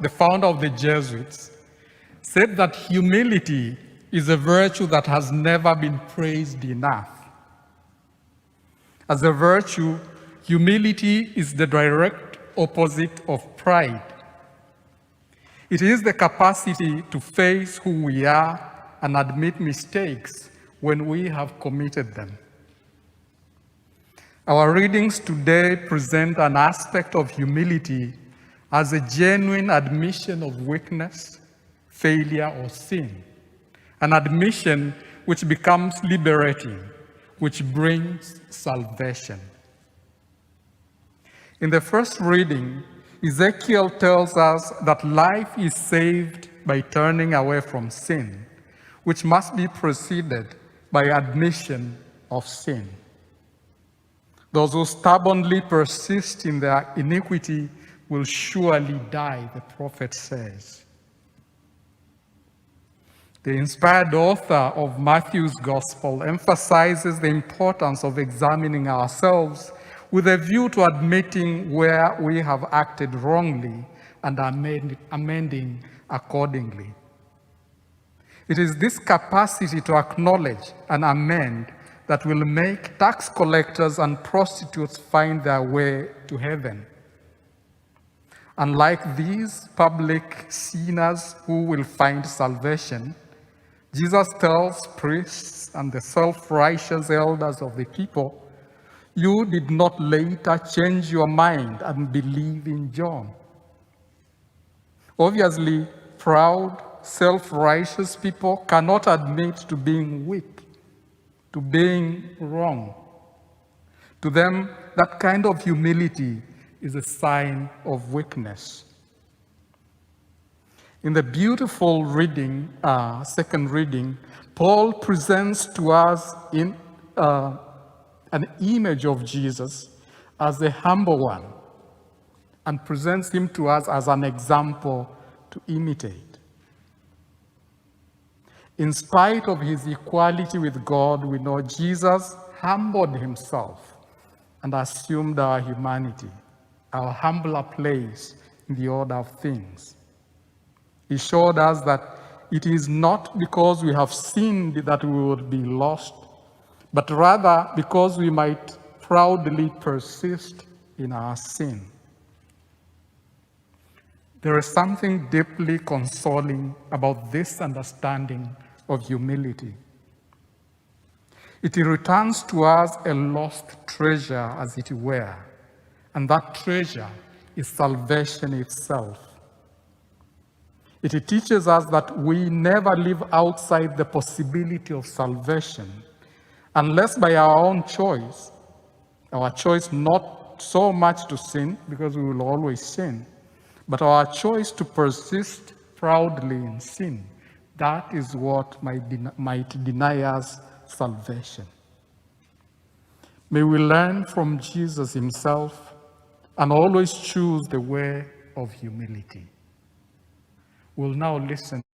the founder of the Jesuits, said that humility is a virtue that has never been praised enough. As a virtue, humility is the direct opposite of pride. It is the capacity to face who we are and admit mistakes when we have committed them. Our readings today present an aspect of humility as a genuine admission of weakness, failure, or sin, an admission which becomes liberating, which brings salvation. In the first reading, Ezekiel tells us that life is saved by turning away from sin, which must be preceded by admission of sin. Those who stubbornly persist in their iniquity will surely die, the prophet says. The inspired author of Matthew's Gospel emphasizes the importance of examining ourselves with a view to admitting where we have acted wrongly and amending accordingly. It is this capacity to acknowledge and amend that will make tax collectors and prostitutes find their way to heaven. Unlike these public sinners who will find salvation, Jesus tells priests and the self-righteous elders of the people, "You did not later change your mind and believe in John." Obviously, proud, self-righteous people cannot admit to being weak, to being wrong. To them, that kind of humility is a sign of weakness. In the beautiful reading, second reading, Paul presents to us an image of Jesus as a humble one and presents him to us as an example to imitate. In spite of his equality with God, we know Jesus humbled himself and assumed our humanity, our humbler place in the order of things. He showed us that it is not because we have sinned that we would be lost, but rather because we might proudly persist in our sin. There is something deeply consoling about this understanding of humility. It returns to us a lost treasure, as it were, and that treasure is salvation itself. It teaches us that we never live outside the possibility of salvation unless by our own choice, our choice not so much to sin, because we will always sin, but our choice to persist proudly in sin. That is what might deny us salvation. May we learn from Jesus himself and always choose the way of humility. We'll now listen